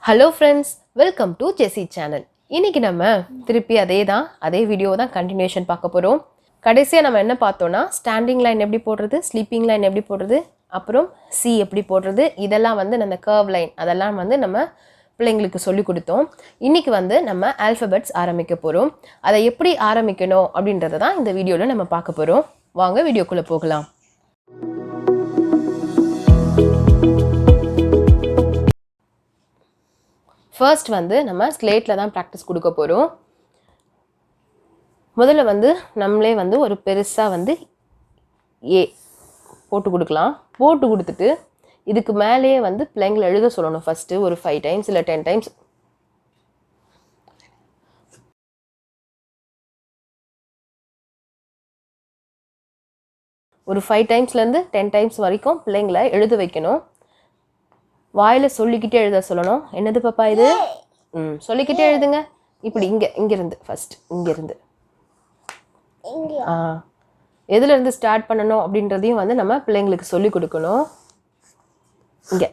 Hello friends, welcome to Jessie channel. இன்னைக்கு நம்ம திருப்பி அதே வீடியோ தான் கண்டினியூஷன் பார்க்க போறோம். கடைசியா நம்ம என்ன பார்த்தோம்னா ஸ்டாண்டிங் லைன் எப்படி போடுறது, ஸ்லீப்பிங் லைன் எப்படி போடுறது, அப்புறம் சி எப்படி போடுறது, இதெல்லாம் வந்து நம்ம கர்வ் லைன் அதெல்லாம் வந்து நம்ம பிள்ளைங்களுக்கு சொல்லி கொடுத்தோம். இன்னைக்கு வந்து நம்ம ஆல்பபெட்ஸ் ஆரம்பிக்க போறோம். அதை எப்படி ஆரம்பிக்கணும் அப்படின்றத தான் இந்த வீடியோல நம்ம பார்க்க போறோம். வாங்க வீடியோக்குள்ள போகலாம். ஃபர்ஸ்ட் வந்து நம்ம ஸ்லேட்டில் தான் ப்ராக்டிஸ் கொடுக்க போகிறோம். முதல்ல வந்து நம்மளே வந்து ஒரு பெருசாக வந்து ஏ போட்டு கொடுக்கலாம். போட்டு கொடுத்துட்டு இதுக்கு மேலேயே வந்து பிள்ளைங்களை எழுத சொல்லணும். ஃபஸ்ட்டு ஒரு 5 டைம்ஸ் இல்லை 10 டைம்ஸ். ஒரு 5 டைம்ஸ்லேருந்து 10 டைம்ஸ் வரைக்கும் பிள்ளைங்களை எழுத வைக்கணும். வாயில் சொல்லிக்கிட்டே எழுத சொல்லணும். என்னது பாப்பா இது? சொல்லிக்கிட்டே எழுதுங்க. இப்படி இங்கேருந்து ஃபஸ்ட் இங்கேருந்து எதுலேருந்து ஸ்டார்ட் பண்ணணும் அப்படின்றதையும் வந்து நம்ம பிள்ளைங்களுக்கு சொல்லி கொடுக்கணும். இங்கே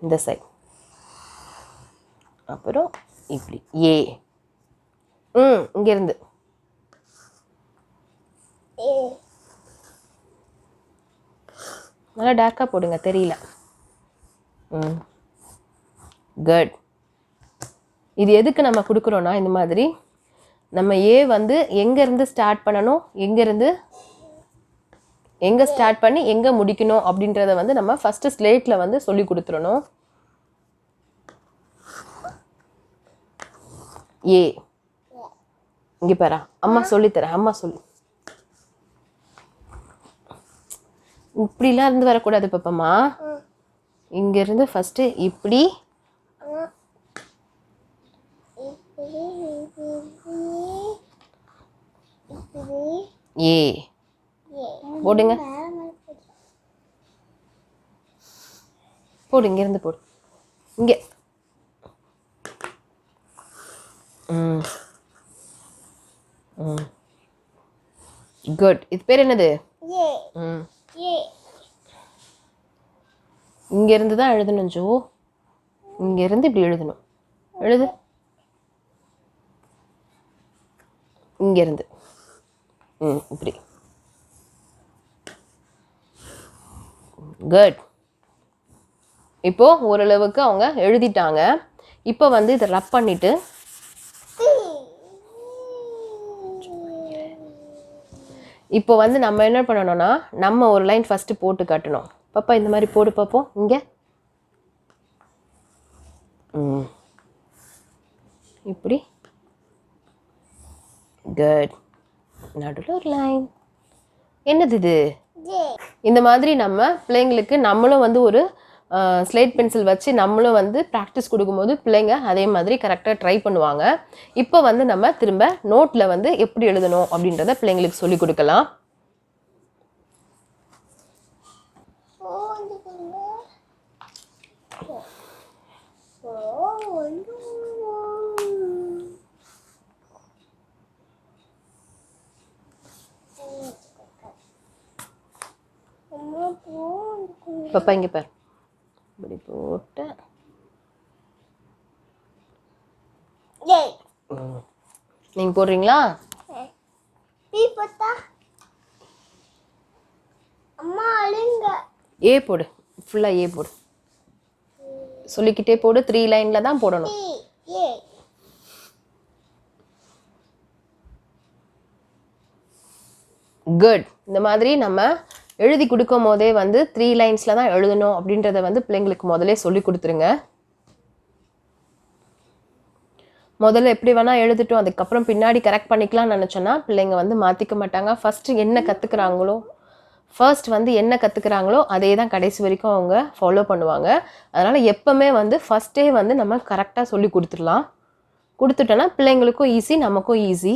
இந்த சைட், அப்புறம் இப்படி ஏ, இங்கேருந்து நல்லா டார்க்காக போடுங்க, தெரியல. குட். இது எதுக்கு நம்ம கொடுக்குறோன்னா, இந்த மாதிரி நம்ம ஏ வந்து எங்கேருந்து ஸ்டார்ட் பண்ணணும், எங்கே ஸ்டார்ட் பண்ணி எங்கே முடிக்கணும் அப்படின்றத வந்து நம்ம ஃபஸ்ட்டு ஸ்லேட்டில் வந்து சொல்லி கொடுத்துடணும். ஏ இங்கே பாரா, அம்மா சொல்லித்தரேன், அம்மா சொல்லு. இப்படிலாம் இருந்து வரக்கூடாது பாப்பம்மா. இங்கேருந்து ஃபஸ்ட்டு இப்படி ஏ போடுங்க, போடு, இங்கேருந்து போடு, இங்கே. குட். இது பேர் என்னது? இங்கேருந்து தான் எழுதணும் ஜோ. இங்கேருந்து இப்படி எழுதணும். எழுது. இங்கேருந்து இப்படி. குட். இப்போ ஓரளவுக்கு அவங்க எழுதிட்டாங்க. இப்போ வந்து இதை ரப் பண்ணிட்டு இப்போ வந்து நம்ம என்ன பண்ணணும்னா, நம்ம ஒரு லைன் ஃபஸ்ட்டு போட்டு காட்டணும். பாப்பா இந்த மாதிரி போடு பார்ப்போம். இங்கே இப்படி. குட். நடுவில் ஒரு லைன். என்னது இது? இந்த மாதிரி நம்ம பிள்ளைங்களுக்கு நம்மளும் வந்து ஒரு ஸ்லேட் பென்சில் வச்சு நம்மளும் வந்து ப்ராக்டிஸ் கொடுக்கும்போது பிள்ளைங்க அதே மாதிரி கரெக்டாக ட்ரை பண்ணுவாங்க. இப்போ வந்து நம்ம திரும்ப நோட்டில் வந்து எப்படி எழுதணும் அப்படின்றத பிள்ளைங்களுக்கு சொல்லி கொடுக்கலாம். பாப்பா இங்கே பாரு, இப்படி போட்டு நீங்க போடுறீங்களா? ஏ போடு, ஃபுல்லா ஏ போடு, சொல்லிக்கிட்டே போடு. 3 லைன்ல தான் போடணும். குட். இந்த மாதிரி நம்ம எழுதி கொடுக்கும் போதே வந்து 3 லைன்ஸ்ல தான் எழுதணும் அப்படின்றத வந்து பிள்ளைங்களுக்கு முதல்ல சொல்லி கொடுத்துருங்க. முதல்ல எப்படி வேணா எழுதிட்டோம், அதுக்கப்புறம் பின்னாடி கரெக்ட் பண்ணிக்கலாம்னு நினச்சோன்னா பிள்ளைங்க வந்து மாற்றிக்க மாட்டாங்க. ஃபஸ்ட்டு என்ன கற்றுக்குறாங்களோ அதே தான் கடைசி வரைக்கும் அவங்க ஃபாலோ பண்ணுவாங்க. அதனால் எப்போவுமே வந்து ஃபஸ்ட்டே வந்து நம்ம கரெக்டாக சொல்லி கொடுத்துட்டோன்னா பிள்ளைங்களுக்கும் ஈஸி, நமக்கும் ஈஸி.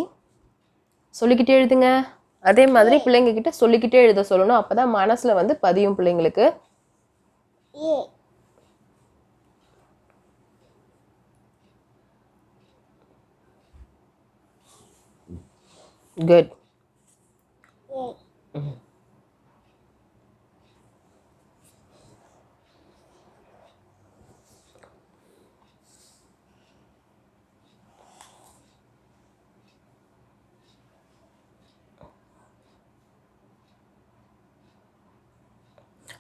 சொல்லிக்கிட்டே எழுதுங்க. அதே மாதிரி பிள்ளைங்க கிட்ட சொல்லிக்கிட்டே எழுத சொல்லணும். அப்போ தான் மனசில் வந்து பதியும் பிள்ளைங்களுக்கு. குட்.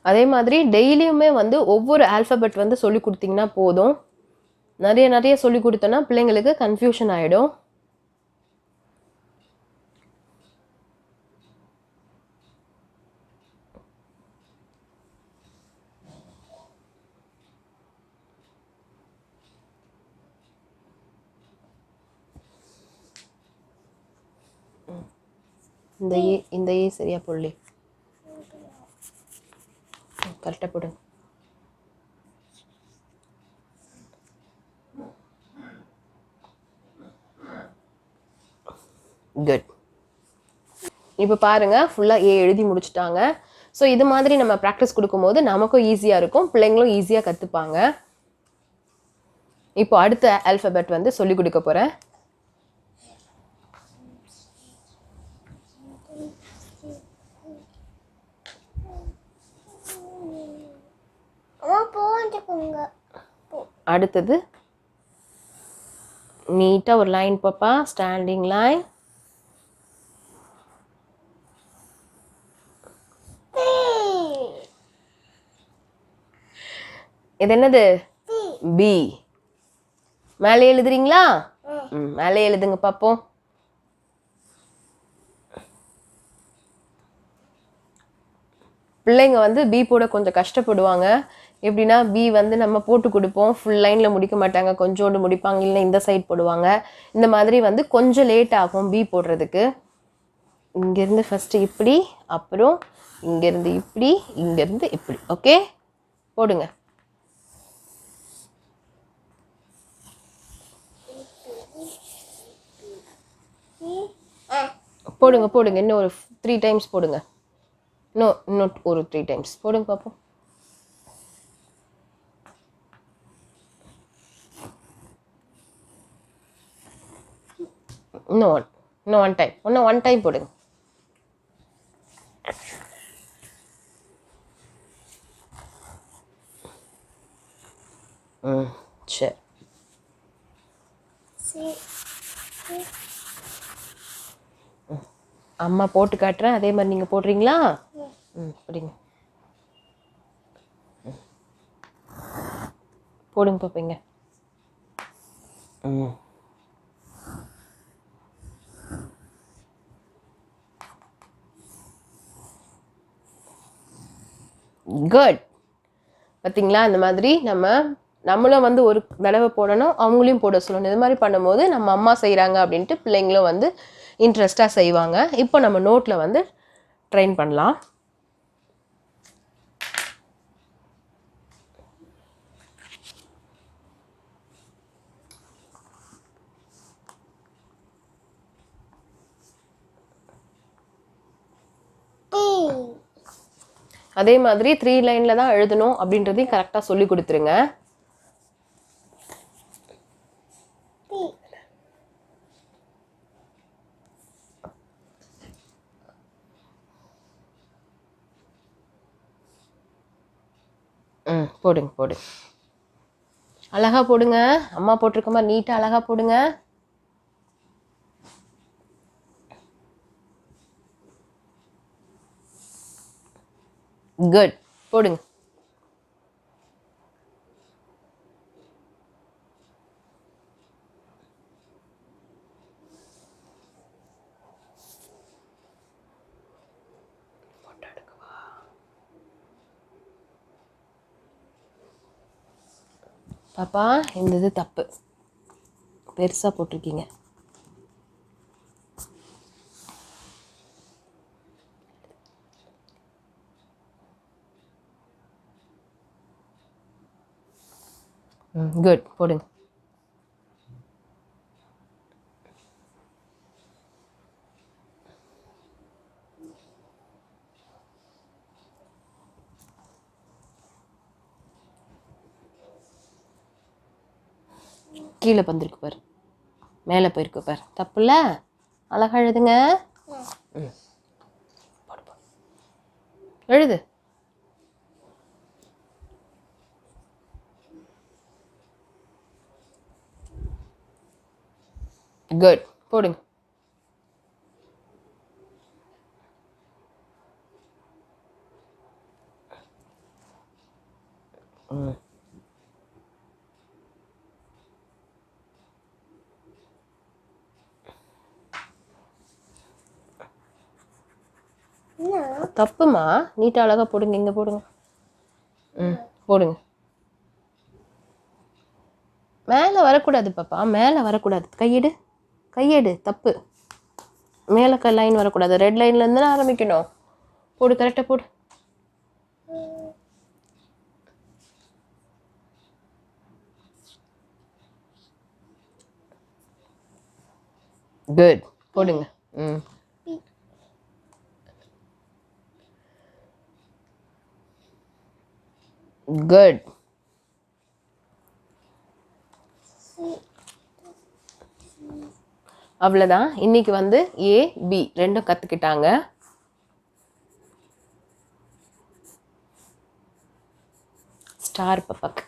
அதே மாதிரி டெய்லியுமே வந்து ஒவ்வொரு ஆல்ஃபபெட் வந்து சொல்லி கொடுத்தீங்கன்னா போதும். நிறைய சொல்லி கொடுத்தோன்னா பிள்ளைங்களுக்கு கன்ஃபியூஷன் ஆகிடும். இந்த ஏ சரியா போடல, கரெக்டாக போடுங்க. குட். இப்போ பாருங்கள் ஃபுல்லாக ஏ எழுதி முடிச்சுட்டாங்க. ஸோ இது மாதிரி நம்ம ப்ராக்டிஸ் கொடுக்கும்போது நமக்கும் ஈஸியாக இருக்கும், பிள்ளைங்களும் ஈஸியாக கற்றுப்பாங்க. இப்போ அடுத்த ஆல்ஃபபெட் வந்து சொல்லி கொடுக்க போகிறேன். அடுத்தது நீட்டாக ஒரு லைன் பாப்பா, ஸ்டாண்டிங் லைன். இது என்னது? பி. மேலே எழுதுறீங்களா? மேலே எழுதுங்க பாப்போம். பிள்ளைங்க வந்து பி போட கொஞ்சம் கஷ்டப்படுவாங்க. எப்படின்னா பி வந்து நம்ம போட்டு கொடுப்போம், ஃபுல் லைனில் முடிக்க மாட்டாங்க, கொஞ்சோண்டு முடிப்பாங்க, இல்லை இந்த சைட் போடுவாங்க. இந்த மாதிரி வந்து கொஞ்சம் லேட் ஆகும் பி போடுறதுக்கு. இங்கேருந்து ஃபஸ்ட்டு இப்படி, அப்புறம் இங்கேருந்து இப்படி, இங்கேருந்து இப்படி. ஓகே, போடுங்க. போடுங்க போடுங்க, இன்னும் ஒரு 3 டைம்ஸ் போடுங்க. இன்னும் ஒரு 3 டைம்ஸ் போடுங்க பார்ப்போம். இன்னும் ஒன் டைம் போடுங்க. சரி. அம்மா போட்டு காட்டுறேன், அதே மாதிரி நீங்கள் போடுறீங்களா? போடுங்க போடுங்க பார்ப்பீங்க. குட். பார்த்தீங்களா, இந்த மாதிரி நம்மளும் வந்து ஒரு தடவை போடணும், அவங்களையும் போட சொல்லணும். இது மாதிரி பண்ணும்போது நம்ம அம்மா செய்கிறாங்க அப்படின்ட்டு பிள்ளைங்களும் வந்து இன்ட்ரெஸ்டாக செய்வாங்க. இப்போ நம்ம நோட்டில் வந்து ட்ரெயின் பண்ணலாம். அதே மாதிரி 3 லைனில் தான் எழுதணும் அப்படின்றதையும் கரெக்டாக சொல்லி கொடுத்துருங்க. போடுங்க. அழகா போடுங்க, அம்மா போட்டிருக்க மாதிரி நீட்டாக அழகா போடுங்க. குட். போடுங்க. பாப்பா, இந்த இது தப்பு, பெருசாக போட்டிருக்கீங்க. குட். போடுங்க. கீழே வந்திருக்கு பாரு, மேலே போயிருக்கு பாரு, தப்புல அழகா எழுதுங்க. எழுது. குட். போடுங்க. தப்புமா, நீட்டாக அழகாக போடுங்க. இங்கே போடுங்க. போடுங்க. மேலே வரக்கூடாது பாப்பா, மேலே வரக்கூடாது. கையெடு, கையெடு. தப்பு. மேலே லைன் வரக்கூடாது. ரெட் லைன்லேருந்து தான் ஆரம்பிக்கணும். போடு, கரெக்டாக போடு. குட். போடுங்க. குட். அவ்வளோதான். இன்னைக்கு வந்து A, B ரெண்டும் கற்றுக்கிட்டாங்க. ஸ்டார் பாப்பாக்கு.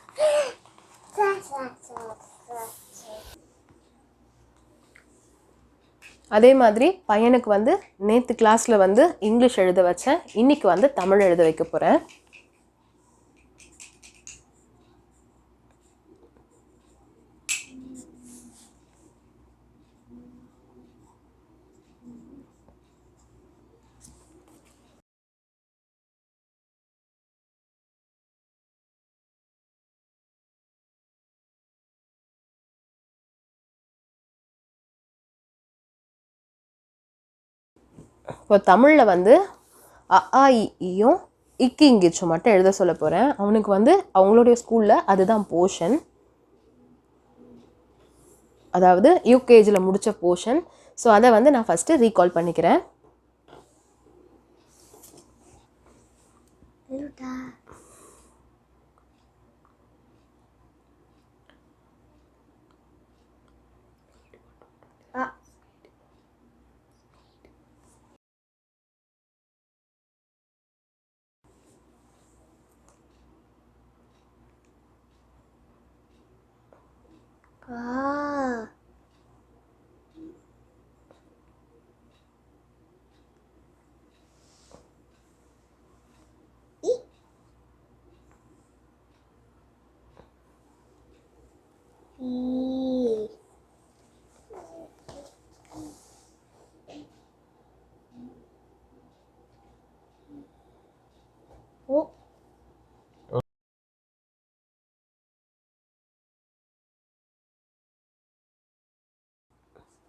அதே மாதிரி பையனுக்கு வந்து நேற்று கிளாஸில் வந்து இங்கிலீஷ் எழுத வச்சேன். இன்னைக்கு வந்து தமிழ் எழுத வைக்க போகிறேன். இப்போ தமிழில் வந்து அ ஆ இ ஈயும் இக்கு இங்கிச்சும் மட்டும் எழுத சொல்ல போகிறேன். அவனுக்கு வந்து அவங்களுடைய ஸ்கூலில் அதுதான் போர்ஷன், அதாவது யூகேஜியில் முடித்த போர்ஷன். ஸோ அதை வந்து நான் ஃபஸ்ட்டு ரீகால் பண்ணிக்கிறேன்.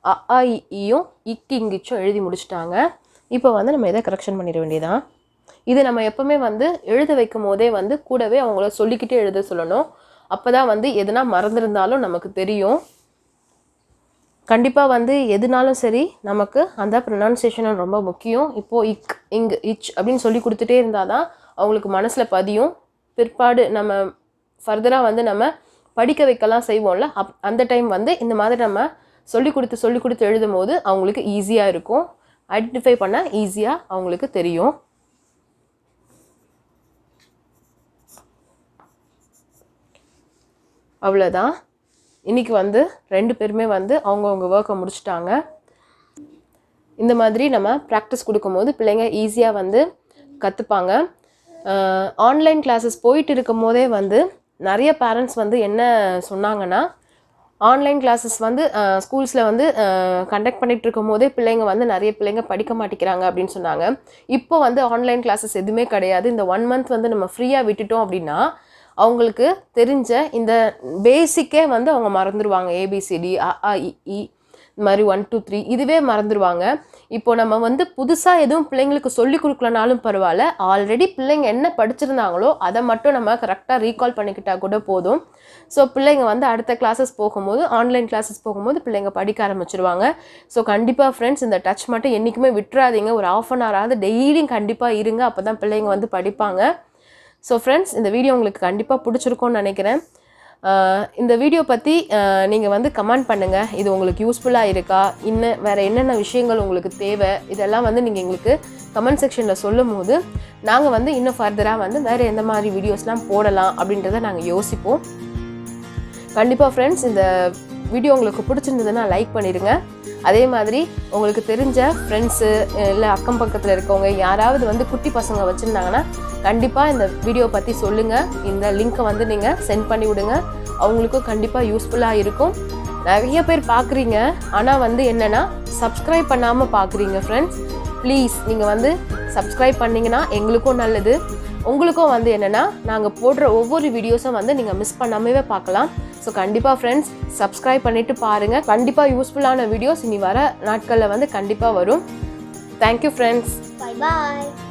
அ ஆ இ ஈயும் இக்கு இங்கிச்சும் எழுதி முடிச்சிட்டாங்க. இப்போ வந்து நம்ம எதை கரெக்ஷன் பண்ணிட வேண்டியதான். இது நம்ம எப்பவுமே வந்து எழுத வைக்கும் போதே வந்து கூடவே அவங்கள சொல்லிக்கிட்டே எழுத சொல்லணும். அப்போ தான் வந்து எதுனா மறந்துருந்தாலும் நமக்கு தெரியும். கண்டிப்பாக வந்து எதுனாலும் சரி நமக்கு அந்த ப்ரொனன்சியேஷன் ரொம்ப முக்கியம். இப்போது இக், இங், இச் அப்படின்னு சொல்லி கொடுத்துட்டே இருந்தால் தான் அவங்களுக்கு மனசில் பதியும். பிற்பாடு நம்ம ஃபர்தராக வந்து நம்ம படிக்க வைக்கலாம் செய்வோம்ல, அந்த டைம் வந்து இந்த மாதிரி நம்ம சொல்லி கொடுத்து எழுதும் போது அவங்களுக்கு ஈஸியாக இருக்கும். ஐடென்டிஃபை பண்ண ஈஸியாக அவங்களுக்கு தெரியும். அவ்வளோதான். இன்றைக்கி வந்து 2 பேருமே வந்து அவங்கவுங்க ஒர்க்கை முடிச்சிட்டாங்க. இந்த மாதிரி நம்ம ப்ராக்டிஸ் கொடுக்கும்போது பிள்ளைங்க ஈஸியாக வந்து கற்றுப்பாங்க. ஆன்லைன் கிளாஸஸ் போயிட்டு இருக்கும் போதே வந்து நிறைய பேரண்ட்ஸ் வந்து என்ன சொன்னாங்கன்னா, ஆன்லைன் கிளாஸஸ் வந்து ஸ்கூல்ஸில் வந்து கண்டக்ட் பண்ணிகிட்டு இருக்கும் போதே பிள்ளைங்க வந்து நிறைய பிள்ளைங்க படிக்க மாட்டேங்கிறாங்க அப்படின்னு சொன்னாங்க. இப்போ வந்து ஆன்லைன் கிளாஸஸ் எதுவுமே கிடையாது. இந்த 1 மந்த் வந்து நம்ம ஃப்ரீயாக விட்டுட்டோம் அப்படின்னா அவங்களுக்கு தெரிஞ்ச இந்த பேசிக்கே வந்து அவங்க மறந்துடுவாங்க. ஏபிசிடி, அ ஆ இ ஈ, இந்த மாதிரி 1 2 3 இதுவே மறந்துடுவாங்க. இப்போ நம்ம வந்து புதுசாக எதுவும் பிள்ளைங்களுக்கு சொல்லி கொடுக்கலனாலும் பரவாயில்ல, ஆல்ரெடி பிள்ளைங்க என்ன படிச்சிருந்தாங்களோ அதை மட்டும் நம்ம கரெக்டாக ரீகால் பண்ணிக்கிட்டால் கூட போதும். ஸோ பிள்ளைங்க வந்து அடுத்த கிளாஸஸ் போகும்போது, ஆன்லைன் கிளாஸஸ் போகும்போது பிள்ளைங்க படிக்க ஆரம்பிச்சிருவாங்க. ஸோ கண்டிப்பாக ஃப்ரெண்ட்ஸ் இந்த டச் மட்டும் என்றைக்குமே விட்டுறாதீங்க. ஒரு 1/2 hour ஆகுது டெய்லியும் கண்டிப்பாக இருங்க. அப்போ தான் பிள்ளைங்க வந்து படிப்பாங்க. ஸோ ஃப்ரெண்ட்ஸ் இந்த வீடியோ உங்களுக்கு கண்டிப்பாக பிடிச்சிருக்கும்னு நினைக்கிறேன். இந்த வீடியோ பற்றி நீங்கள் வந்து கமெண்ட் பண்ணுங்கள். இது உங்களுக்கு யூஸ்ஃபுல்லாக இருக்கா, இன்னும் வேறு என்னென்ன விஷயங்கள் உங்களுக்கு தேவை, இதெல்லாம் வந்து நீங்கள் எங்களுக்கு கமெண்ட் செக்ஷனில் சொல்லும் போது நாங்கள் வந்து இன்னும் ஃபர்தராக வந்து வேறு எந்த மாதிரி வீடியோஸ்லாம் போடலாம் அப்படின்றத நாங்கள் யோசிப்போம். கண்டிப்பாக ஃப்ரெண்ட்ஸ் இந்த வீடியோ உங்களுக்கு பிடிச்சிருந்ததுன்னா லைக் பண்ணிடுங்க. அதே மாதிரி உங்களுக்கு தெரிஞ்ச ஃப்ரெண்ட்ஸு இல்லை அக்கம் பக்கத்தில் இருக்கவங்க யாராவது வந்து குட்டி பசங்க வச்சுருந்தாங்கன்னா கண்டிப்பாக இந்த வீடியோ பற்றி சொல்லுங்கள். இந்த லிங்க்கை வந்து நீங்கள் சென்ட் பண்ணி விடுங்க. அவங்களுக்கும் கண்டிப்பாக யூஸ்ஃபுல்லாக இருக்கும். நிறைய பேர் பார்க்குறீங்க, ஆனால் வந்து என்னென்னா சப்ஸ்கிரைப் பண்ணாமல் பார்க்குறீங்க ஃப்ரெண்ட்ஸ். ப்ளீஸ் நீங்கள் வந்து சப்ஸ்கிரைப் பண்ணிங்கன்னா எங்களுக்கும் நல்லது, உங்களுக்கும் வந்து என்னென்னா நாங்கள் போடுற ஒவ்வொரு வீடியோஸும் வந்து நீங்கள் மிஸ் பண்ணாமவே பார்க்கலாம். ஸோ கண்டிப்பாக ஃப்ரெண்ட்ஸ் சப்ஸ்கிரைப் பண்ணிவிட்டு பாருங்கள். கண்டிப்பாக யூஸ்ஃபுல்லான வீடியோஸ் இனி வர நாட்களில் வந்து கண்டிப்பாக வரும். Thank you friends. Bye bye.